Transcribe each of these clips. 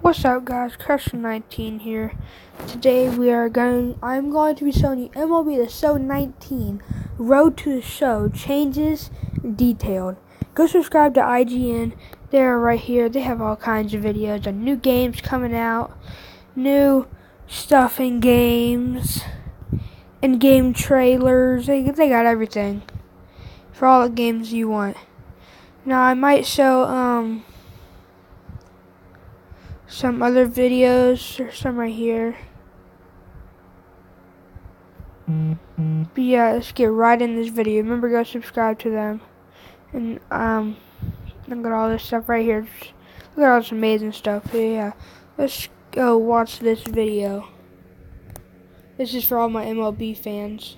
What's up, guys? Crush19 here. Today I'm going to be showing you MLB The Show 19 Road to the Show changes detailed. Go subscribe to IGN. They're right here. They have all kinds of videos on new games coming out, new stuff in games, and game trailers. They got everything for all the games you want. Now I might show some other videos, or some right here. But yeah, let's get right in this video. Remember, go subscribe to them. And look at all this stuff right here. Look at all this amazing stuff. But yeah, let's go watch this video. This is for all my MLB fans.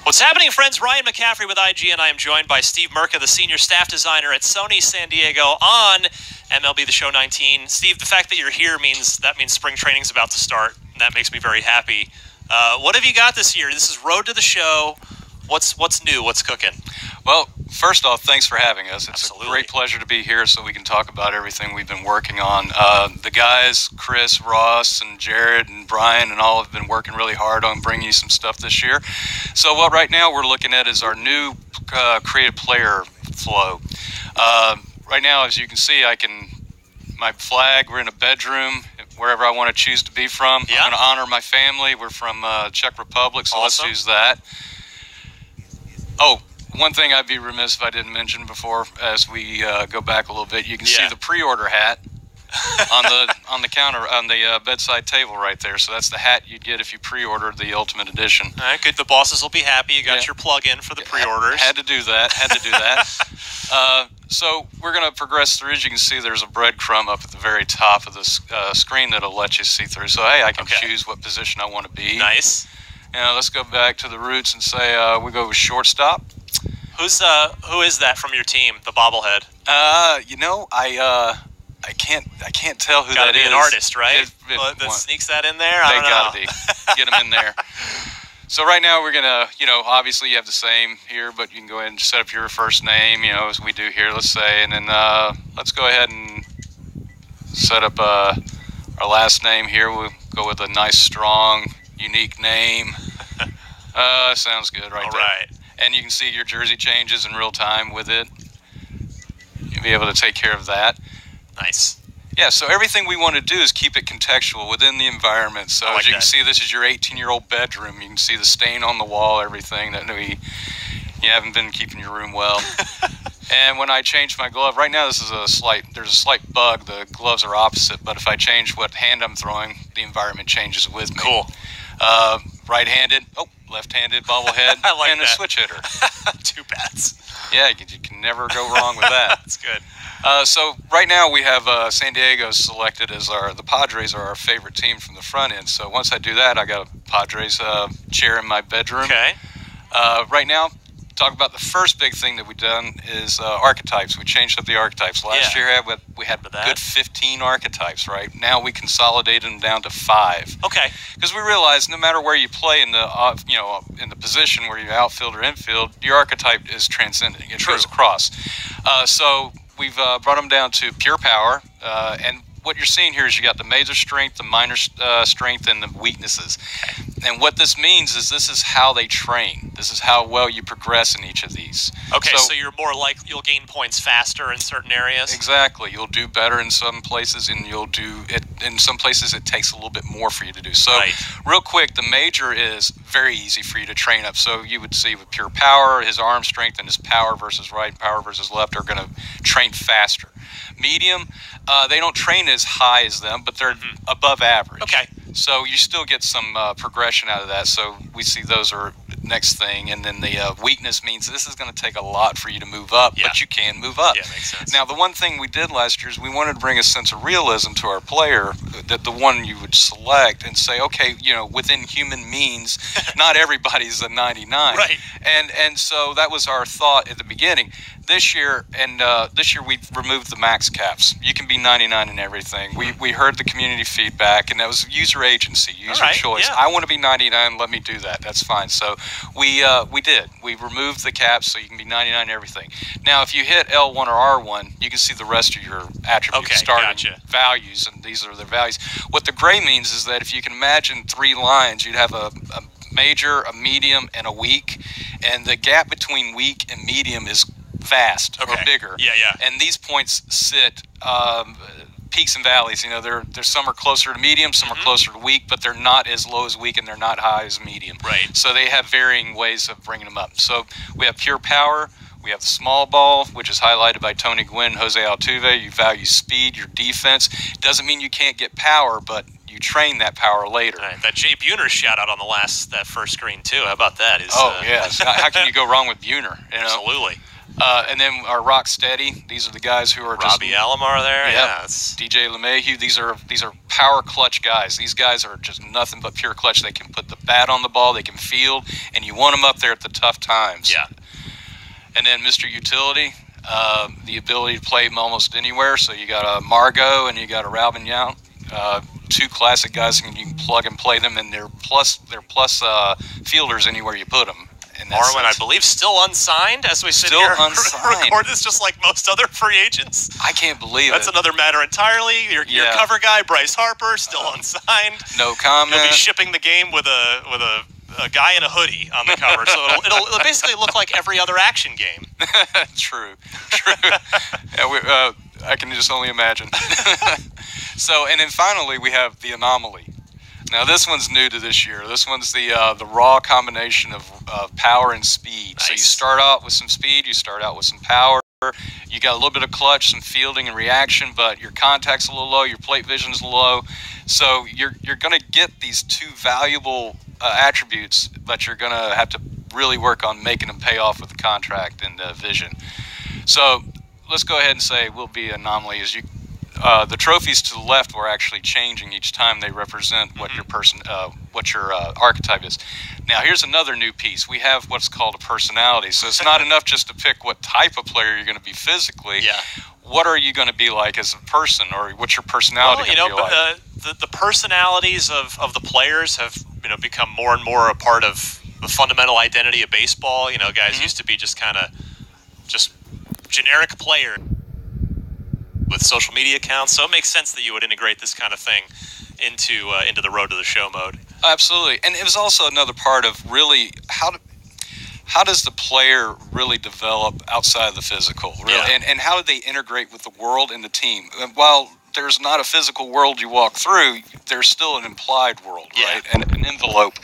What's happening, friends? Ryan McCaffrey with IGN. I am joined by Steve Merca, the senior staff designer at Sony San Diego on MLB The Show 19. Steve, the fact that you're here means spring training's about to start, and that makes me very happy. What have you got this year? This is Road to the Show. What's new? What's cooking? Well, first off, thanks for having us. It's Absolutely. a great pleasure to be here so we can talk about everything we've been working on. The guys, Chris, Ross, and Jared, and Brian, and all have been working really hard on bringing you some stuff this year. So what right now we're looking at is our new creative player flow. Right now, as you can see, my flag, we're in a bedroom, wherever I want to choose to be from. Yeah. I'm going to honor my family. We're from Czech Republic, so Awesome. Let's use that. Oh, one thing I'd be remiss if I didn't mention before, as we go back a little bit, you can see the pre-order hat on the counter, on the bedside table right there. So that's the hat you'd get if you pre-ordered the Ultimate Edition. All right, good. The bosses will be happy. You got your plug-in for the pre-orders. Had to do that. So we're going to progress through. As you can see, there's a breadcrumb up at the very top of the screen that'll let you see through. So, hey, I can choose what position I want to be. Nice. Let's go back to the roots and say we go with shortstop. Who is that from your team? The bobblehead. I can't tell who Gotta that is. be an artist, right? That What? sneaks that in there. They gotta be. Get them in there. So right now we're gonna, obviously you have the same here, but you can go ahead and set up your first name, as we do here, let's say, and then let's go ahead and set up our last name here. We'll go with a nice, strong, unique name. Sounds good right there. All right. And you can see your jersey changes in real time with it. You'll be able to take care of that. Nice. Yeah, so everything we want to do is keep it contextual within the environment. So I like as you that. can see, this is your 18-year-old bedroom. You can see the stain on the wall, everything. You haven't been keeping your room well. And when I change my glove, right now there's a slight bug. The gloves are opposite, but if I change what hand I'm throwing, the environment changes with me. Cool. Right-handed, left-handed bobblehead, I like and that. a switch hitter. 2 bats. Yeah, you can never go wrong with that. That's good. So right now we have San Diego selected as the Padres are our favorite team from the front end. So once I do that, I got a Padres chair in my bedroom. Okay. Right now, talk about the first big thing that we've done is archetypes. We changed up the archetypes. Last year we had a good 15 archetypes, right? Now we consolidated them down to 5. Okay. Because we realized no matter where you play in the in the position where you outfield or infield, your archetype is transcending. It goes across. So we've brought them down to pure power, and what you're seeing here is you got the major strength, the minor strength, and the weaknesses. And what this means is this is how they train. This is how well you progress in each of these. Okay, so you're more likely you'll gain points faster in certain areas? Exactly. You'll do better in some places, and you'll do it in some places it takes a little bit more for you to do. So real quick, the major is very easy for you to train up. So you would see with pure power, his arm strength and his power versus right, power versus left are going to train faster. Medium, they don't train as high as them, but they're above average. Okay. So you still get some progression out of that. So we see those are next thing. And then the weakness means this is going to take a lot for you to move up, but you can move up. Yeah, makes sense. Now, the one thing we did last year is we wanted to bring a sense of realism to our player, that the one you would select and say, okay, within human means, not everybody's a 99. Right. And so that was our thought at the beginning. This year we removed the max caps. You can be 99 in everything. We heard the community feedback, and that was user your agency. Use All your right, choice. yeah. I want to be 99. Let me do that. That's fine. So we did. We removed the caps so you can be 99 and everything. Now, if you hit L1 or R1, you can see the rest of your attributes, Okay, starting gotcha. values, and these are their values. What the gray means is that if you can imagine 3 lines, you'd have a major, a medium, and a weak, and the gap between weak and medium is vast or bigger. Yeah. And these points sit peaks and valleys. You know, there's some are closer to medium, some are closer to weak, but they're not as low as weak and they're not high as medium. Right. So they have varying ways of bringing them up. So we have pure power. We have the small ball, which is highlighted by Tony Gwynn, Jose Altuve. You value speed, your defense. Doesn't mean you can't get power, but you train that power later. All right, that Jay Buhner shout out on that first screen too. How about that? Yes. How can you go wrong with Buhner? You know? Absolutely. And then our rock steady. These are the guys who are Robbie Alomar there. Yep. Yeah. DJ LeMahieu. These are power clutch guys. These guys are just nothing but pure clutch. They can put the bat on the ball. They can field, and you want them up there at the tough times. Yeah. And then Mr. Utility, the ability to play almost anywhere. So you got a Margot and you got a Ralvin Yount, 2 classic guys, and you can plug and play them, and they're plus fielders anywhere you put them. Marwin, I believe, still unsigned as we sit Still here unsigned. record this, just like most other free agents. I can't believe That's it. another matter entirely. Your cover guy, Bryce Harper, still unsigned. No comment. He'll be shipping the game with a guy in a hoodie on the cover, so it'll basically look like every other action game. True. Yeah, I can just only imagine. So, and then finally we have the anomaly. Now this one's new to this year. This one's the raw combination of power and speed. Nice. So you start out with some speed, you start out with some power. You got a little bit of clutch, some fielding and reaction, but your contact's a little low, your plate vision's low. So you're going to get these 2 valuable attributes, but you're going to have to really work on making them pay off with the contract and the vision. So let's go ahead and say we'll be anomaly. The trophies to the left were actually changing each time they represent what your archetype is. Now here's another new piece. We have what's called a personality. So it's not enough just to pick what type of player you're going to be physically. Yeah. What are you going to be like as a person, or what's your personality going to be like? The personalities of the players have become more and more a part of the fundamental identity of baseball. Guys used to be just generic player with social media accounts, so it makes sense that you would integrate this kind of thing into the road to the show mode. Absolutely, and it was also another part of really how does the player really develop outside of the physical, really, and how do they integrate with the world and the team? While there's not a physical world you walk through, there's still an implied world, right? And an envelope.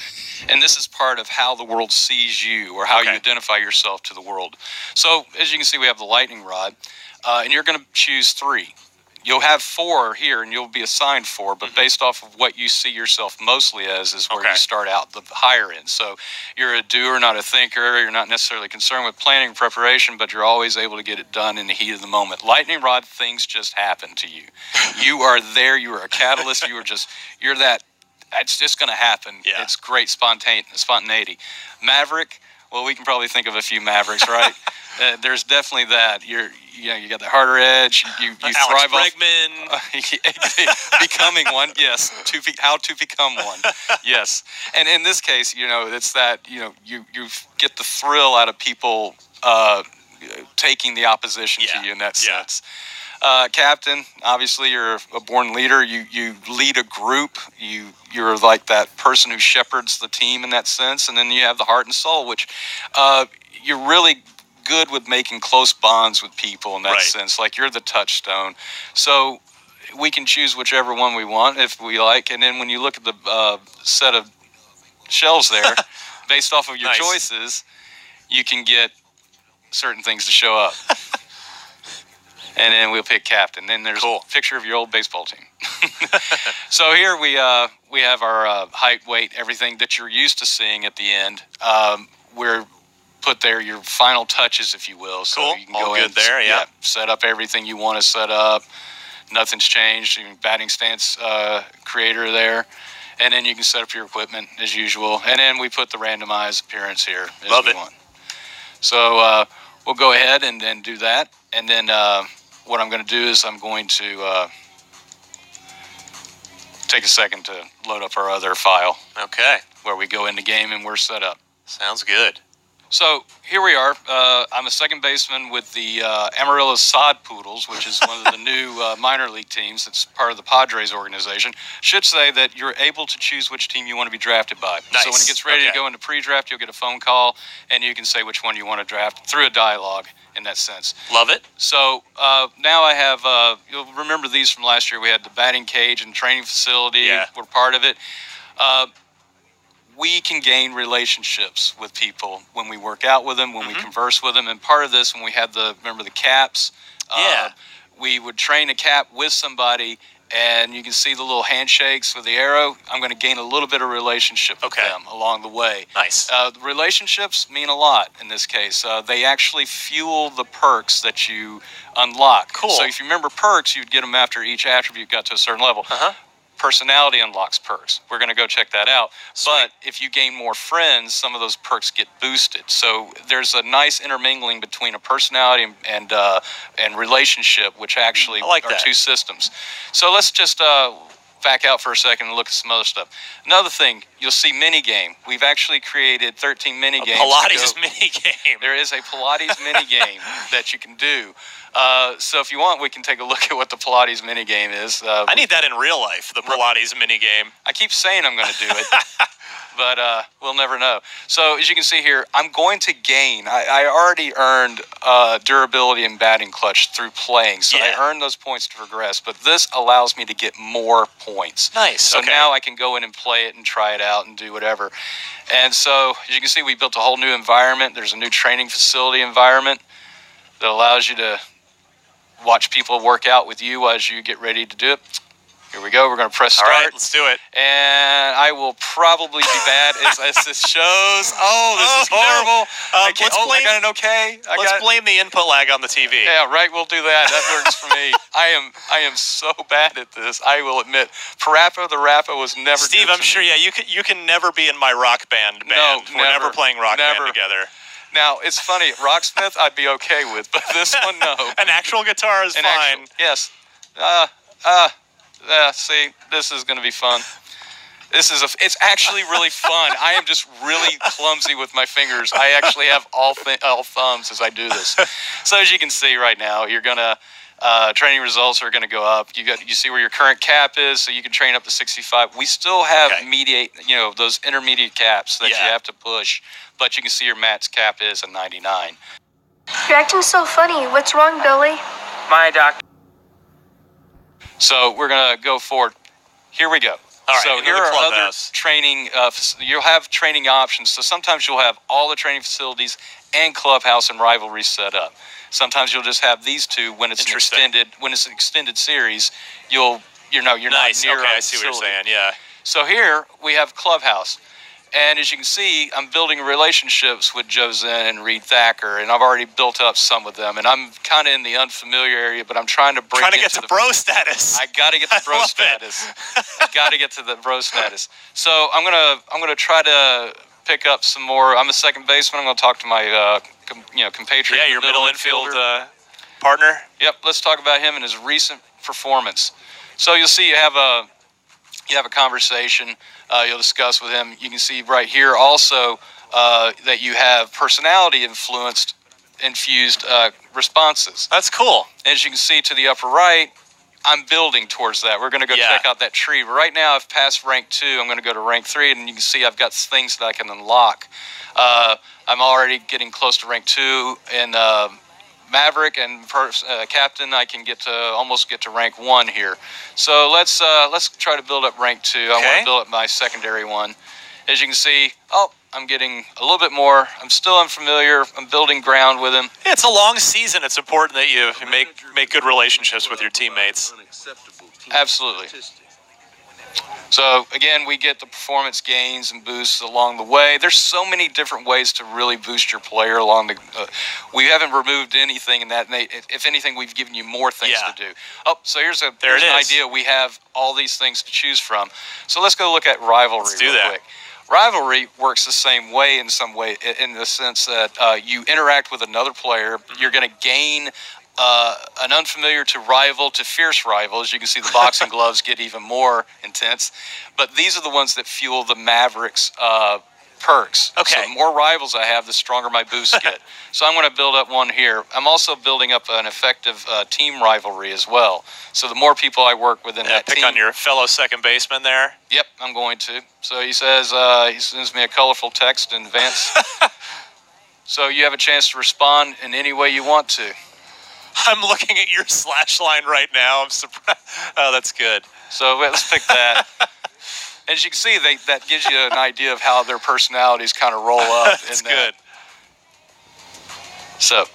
And this is part of how the world sees you, or how you identify yourself to the world. So, as you can see, we have the lightning rod. And you're going to choose 3. You'll have 4 here, and you'll be assigned 4, but based off of what you see yourself mostly as is where you start out the higher end. So you're a doer, not a thinker. You're not necessarily concerned with planning and preparation, but you're always able to get it done in the heat of the moment. Lightning rod, things just happen to you. You are there. You are a catalyst. You're that. It's just going to happen. Yeah. It's great spontaneity. Maverick, well, we can probably think of a few Mavericks, right? There's definitely that. You got the harder edge. You Alex thrive Bregman. Becoming one, yes. How to become one, yes. And in this case, it's that you get the thrill out of people taking the opposition to you in that sense. Captain, obviously you're a born leader. You lead a group. You're like that person who shepherds the team in that sense. And then you have the heart and soul, which you're really good with making close bonds with people in that sense. Like you're the touchstone. So we can choose whichever one we want if we like. And then when you look at the set of shelves there, based off of your choices, you can get certain things to show up. And then we'll pick captain. Then there's a picture of your old baseball team. So here we have our height, weight, everything that you're used to seeing at the end. We're put there your final touches, if you will. So you can all go good in, there, set up everything you want to set up. Nothing's changed. Batting stance creator there. And then you can set up your equipment as usual. And then we put the randomized appearance here as we want. So we'll go ahead and then do that. And then what I'm going to do is I'm going to take a second to load up our other file Okay. where we go into game and we're set up. Sounds good. So here we are. I'm a second baseman with the Amarillo Sod Poodles, which is one of the new minor league teams. It's part of the Padres organization. Should say that you're able to choose which team you want to be drafted by. Nice. So when it gets ready to go into pre-draft, you'll get a phone call, and you can say which one you want to draft through a dialogue in that sense. Love it. So now I have, you'll remember these from last year. We had the batting cage and training facility. Yeah. We're part of it. We can gain relationships with people when we work out with them, when we converse with them. And part of this, when we had remember the caps? Yeah. We would train a cap with somebody, and you can see the little handshakes with the arrow. I'm going to gain a little bit of relationship with them along the way. Nice. Relationships mean a lot in this case. They actually fuel the perks that you unlock. Cool. So if you remember perks, you'd get them after each attribute got to a certain level. Personality unlocks perks. We're going to go check that out. Sweet. But if you gain more friends, some of those perks get boosted. So there's a nice intermingling between a personality and relationship, which actually I like are that. two systems. So let's just back out for a second and look at some other stuff. Another thing, you'll see mini game. We've actually created 13 mini games. Pilates mini game. There is a Pilates mini game that you can do. So if you want, we can take a look at what the Pilates mini game is. I need that in real life, the Pilates mini game. I keep saying I'm going to do it, but we'll never know. So as you can see here, I'm going to gain. I already earned durability and batting clutch through playing, so Yeah. I earned those points to progress. But this allows me to get more points. Nice. So okay. now I can go in and play it and try it out and do whatever. And so as you can see, we built a whole new environment. There's a new training facility environment that allows you to watch people work out with you as you get ready to do it. Here we go. We're going to press start. All right, let's do it. And I will probably be bad as this shows. Oh, this is no. horrible. I Let's got an okay. Let's blame the input lag on the TV. Yeah, right. We'll do that. That works for me. I am so bad at this. I will admit. Parappa the Rappa was never. Steve, good I'm to sure. me. Yeah, you can never be in my rock band. No, We're never never. playing rock Never. band together. Now it's funny. Rocksmith, I'd be okay with, but this one, no. An actual guitar is An fine. actual- yes. See, this is going to be fun. It's actually really fun. I am just really clumsy with my fingers. I actually have all thumbs as I do this. So as you can see right now, you're gonna training results are gonna go up. You see where your current cap is, so you can train up to 65. We still have those intermediate caps that you have to push, but you can see your max cap is a 99. You're acting so funny. What's wrong, Billy? My doctor. So we're gonna go forward. Here we go. All right, so into here the are other clubhouse. training. You'll have training options. So sometimes you'll have all the training facilities and clubhouse and rivalry set up. Sometimes you'll just have these two when it's Interesting. an extended series. You're not Nice. near Okay, a I see what you're facility. saying. Yeah. So here we have clubhouse. And as you can see, I'm building relationships with Joe Zen and Reed Thacker, and I've already built up some with them. And I'm kind of in the unfamiliar area, but I'm trying to break Trying to get into to the bro status. I got to get the bro love it. status. I got to get to the bro status. So I'm gonna try to pick up some more. I'm a second baseman. I'm gonna talk to my compatriot. Yeah, your middle infield partner. Yep. Let's talk about him and his recent performance. So you'll see you have a conversation. You'll discuss with him. You can see right here also that you have personality infused responses. That's cool. As you can see to the upper right, I'm building towards that. We're going to go check out that tree. Right now, I've passed rank 2. I'm going to go to rank 3, and you can see I've got things that I can unlock. I'm already getting close to rank 2 in Maverick and Captain. I can almost get to rank 1 here. So let's try to build up rank 2. I want to build up my secondary one. As you can see, I'm getting a little bit more. I'm still unfamiliar. I'm building ground with him. Yeah, it's a long season. It's important that you make good relationships with your teammates. Absolutely. So again, we get the performance gains and boosts along the way. There's so many different ways to really boost your player along the. We haven't removed anything in that. If anything, we've given you more things to do. So here's an idea. We have all these things to choose from. So let's go look at rivalry. Let's do real that. quick. Rivalry works the same way in some way, in the sense that you interact with another player. You're going to gain an unfamiliar to rival to fierce rival. As you can see, the boxing gloves get even more intense. But these are the ones that fuel the Mavericks perks. Okay. So the more rivals I have, the stronger my boosts get. So I'm going to build up one here. I'm also building up an effective team rivalry as well. So the more people I work with in that pick team. on your fellow second baseman there. Yep, I'm going to. So he says, he sends me a colorful text in advance. So you have a chance to respond in any way you want to. I'm looking at your slash line right now. I'm surprised. Oh, that's good. So let's pick that. As you can see, that gives you an idea of how their personalities kind of roll up. That's in that. good. So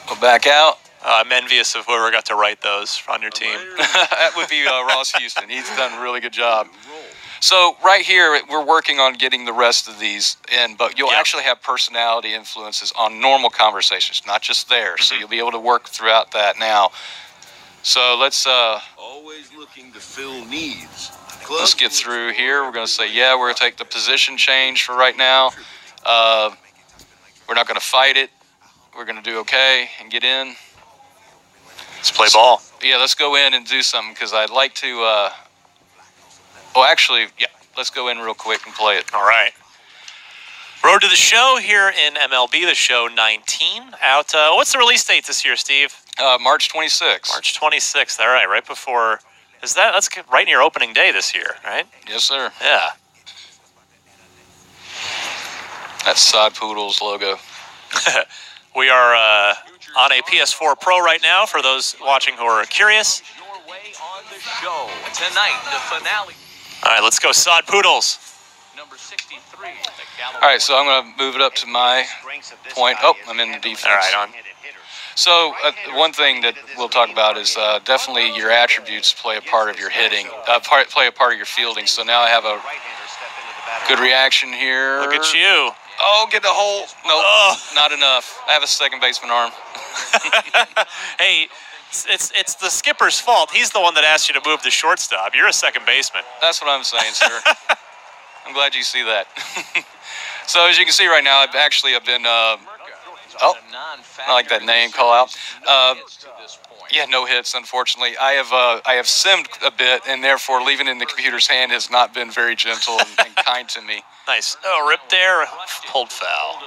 we'll back out. I'm envious of whoever got to write those on your team. That would be Ross Houston. He's done a really good job. So right here, we're working on getting the rest of these in, but you'll actually have personality influences on normal conversations, not just there. So you'll be able to work throughout that now. So let's always looking to fill needs. let's get through here. We're going to say, yeah, we're going to take the position change for right now. We're not going to fight it. We're going to do okay and get in. Let's play ball. Yeah, let's go in and do something because I'd like to. Actually, yeah, let's go in real quick and play it. All right. Road to the Show here in MLB The Show 19. Out. What's the release date this year, Steve? March 26th. March 26th. All right, right before. That's right near opening day this year, right? Yes, sir. Yeah. That's Sod Poodle's logo. We are on a PS4 Pro right now. For those watching who are curious. Your way on the show tonight, the finale. All right, let's go, Sod Poodles. Number 63. All right, so I'm going to move it up to my point. Oh, I'm in the defense. All right, on. So one thing that we'll talk about is definitely your attributes play a part of your hitting, play a part of your fielding. So now I have a good reaction here. Look at you. Oh, get the hole. Nope, Oh. not enough. I have a second baseman arm. Hey, it's the skipper's fault. He's the one that asked you to move the shortstop. You're a second baseman. That's what I'm saying, sir. I'm glad you see that. So as you can see right now, I've been, I like that name call out. Yeah, no hits, unfortunately. I have simmed a bit, and therefore leaving it in the computer's hand has not been very gentle and kind to me. Nice. Oh, ripped there. Pulled foul.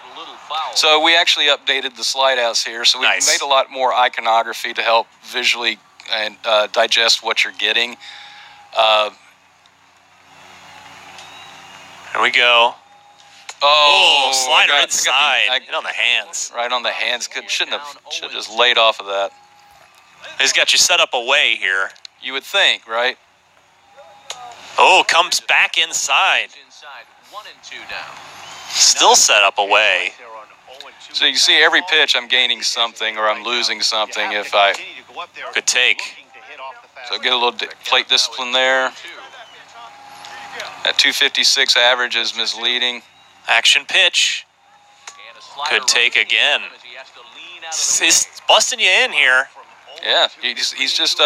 So we actually updated the slide outs here, so we made a lot more iconography to help visually and digest what you're getting. Here we go. Oh, slider I inside. got Hit on the hands. right on the hands. Should have just laid off of that. He's got you set up away here. You would think, right? Oh, comes back inside. Inside 1 and 2 now. Still set up away. So you see every pitch I'm gaining something or I'm losing something if I... Good take. So get a little plate discipline there. That 256 average is misleading. Action pitch. Good take again. He's busting you in here. Yeah, he's just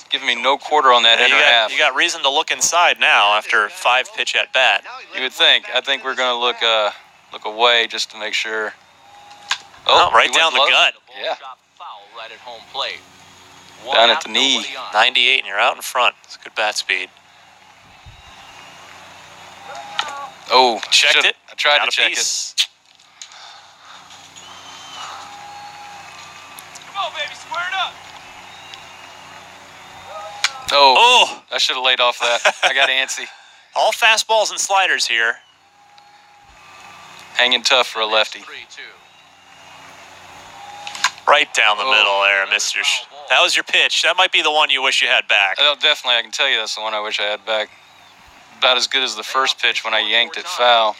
giving me no quarter on that inner half. You got reason to look inside now after 5 pitch at bat. You would think. I think we're going to look away just to make sure. Oh, right he down went the low. gut. Yeah. Right at home plate. Down at the knee. 98, and you're out in front. It's good bat speed. Oh, Checked it. I tried Got to a check piece. it. Come on, baby, square it up. Oh, I should have laid off that. I got antsy. All fastballs and sliders here. Hanging tough for a lefty. 3-2. Right down the middle there, Mr. That was your pitch. That might be the one you wish you had back. Oh, definitely, I can tell you that's the one I wish I had back. About as good as the first pitch when I yanked it foul.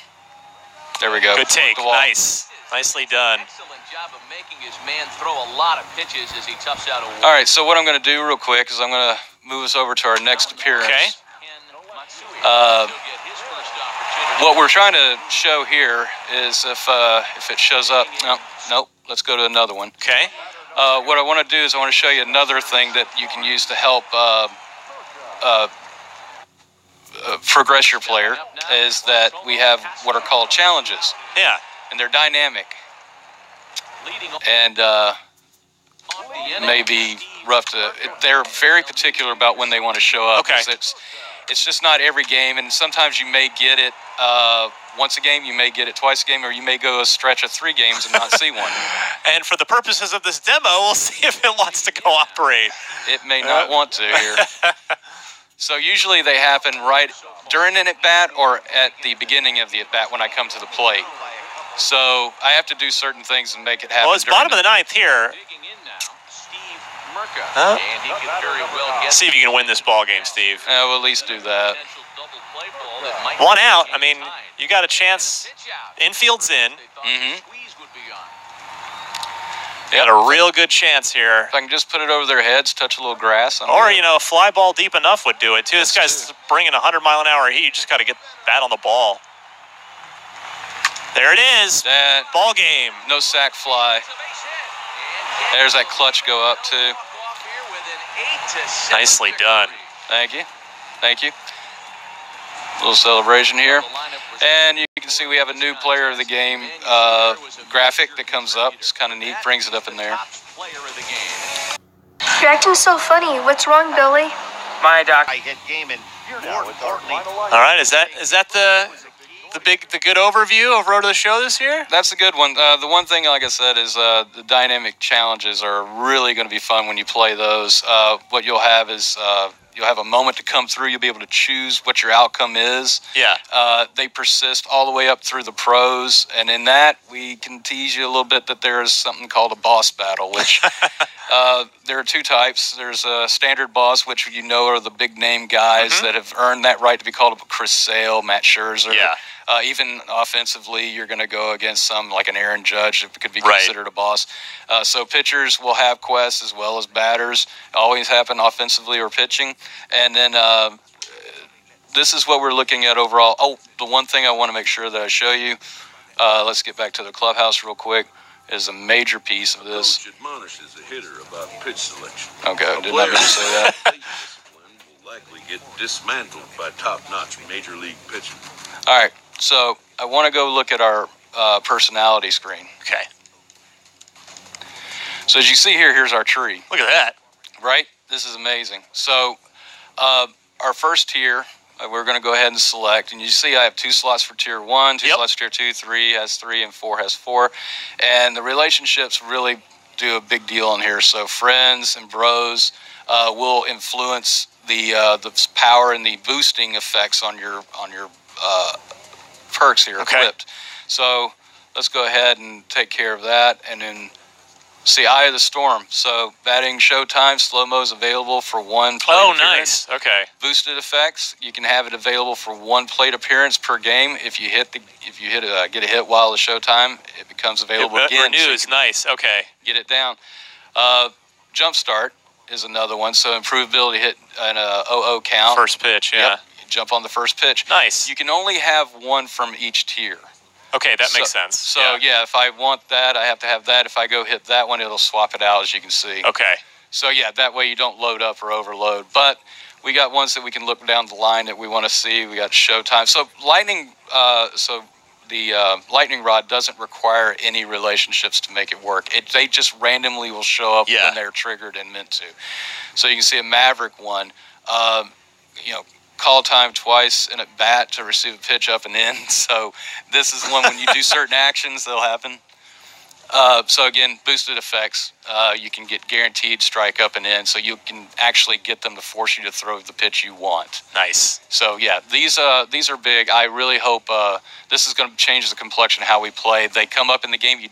There we go. Good take. The wall. Nice. Nicely done. Excellent job of making his man throw a lot of pitches as he toughs out a All right, so what I'm going to do real quick is I'm going to move us over to our next appearance. Okay. What we're trying to show here is if it shows up. Nope. Let's go to another one. Okay. What I want to do is I want to show you another thing that you can use to help progress your player is that we have what are called challenges. Yeah. And they're dynamic. And may be rough to. They're very particular about when they want to show up. Okay. It's just not every game, and sometimes you may get it once a game, you may get it twice a game, or you may go a stretch of 3 games and not see one. And for the purposes of this demo, we'll see if it wants to cooperate. It may not want to here. So usually they happen right during an at-bat or at the beginning of the at-bat when I come to the plate. So I have to do certain things and make it happen. Well, it's bottom of the 9th here. Huh? And he could very well get See if you can win this ball game, Steve. We'll at least do that. 1 out. I mean, you got a chance. Infield's in. You got a real good chance here. If I can just put it over their heads, touch a little grass. Or, you know, a fly ball deep enough would do it, too. This guy's bringing 100-mile-an-hour heat. You just got to get bat on the ball. There it is. That ball game. No sack fly. There's that clutch go up, too. Nicely done. Thank you. Thank you. Little celebration here. And you can see we have a new player of the game graphic that comes up. It's kind of neat. Brings it up in there. You're acting so funny. What's wrong, Billy? My doc. All right, is that the good overview of Road to the Show this year? That's a good one. The one thing, like I said, is the dynamic challenges are really going to be fun when you play those. What you'll have is you'll have a moment to come through. You'll be able to choose what your outcome is. Yeah. They persist all the way up through the pros, and in that we can tease you a little bit that there is something called a boss battle, which there are 2 types. There's a standard boss, which you know are the big name guys that have earned that right to be called a Chris Sale, Matt Scherzer. Yeah. Even offensively, you're going to go against some like an Aaron Judge that could be considered a boss. So pitchers will have quests as well as batters. Always happen offensively or pitching. And then this is what we're looking at overall. Oh, the one thing I want to make sure that I show you, let's get back to the clubhouse real quick, is a major piece of this. Coach admonishes the hitter about pitch selection. Okay, did not mean to say that. Discipline will likely get dismantled by top-notch major league pitching. All right. So I want to go look at our personality screen. Okay. So as you see here, here's our tree. Look at that. Right? This is amazing. So our first tier, we're going to go ahead and select. And you see I have 2 slots for tier 1, 2 slots for tier 2, 3 has 3, and 4 has 4. And the relationships really do a big deal in here. So friends and bros will influence the power and the boosting effects on your perks here equipped. So let's go ahead and take care of that, and then see Eye of the Storm. So batting showtime, slow-mo is available for 1 plate appearance. Nice. Okay. Boosted effects, you can have it available for 1 plate appearance per game. If you get a hit while the showtime, it becomes available again. Renews. Nice. Okay. Get it down. Jump start is another one. So improvability hit an 0-0 count. First pitch. Yeah. Yep. Jump on the first pitch. Nice. You can only have 1 from each tier. Okay, that makes sense. So yeah, if I want that, I have to have that. If I go hit that one, it'll swap it out, as you can see. Okay. So yeah, that way you don't load up or overload. But we got ones that we can look down the line that we want to see. We got showtime. So lightning. The lightning rod doesn't require any relationships to make it work. They just randomly will show up when they're triggered and meant to. So you can see a Maverick one. Call time twice in at bat to receive a pitch up and in. So this is one when you do certain actions, they'll happen. So again, boosted effects. You can get guaranteed strike up and in, so you can actually get them to force you to throw the pitch you want. Nice. So yeah, these are big. I really hope this is going to change the complexion of how we play. They come up in the game. You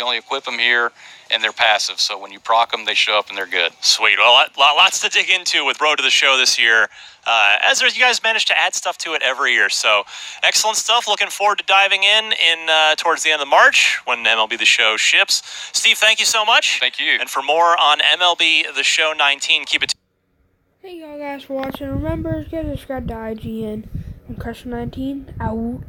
only equip them here, and they're passive. So when you proc them, they show up and they're good. Sweet. Well, lots to dig into with Road to the Show this year. As you guys managed to add stuff to it every year. So excellent stuff. Looking forward to diving in towards the end of March when MLB The Show ships. Steve, thank you so much. Thank you. And for more on MLB The Show 19, keep it. Thank y'all guys for watching. Remember, get subscribed to IGN. I'm Crush19. Out.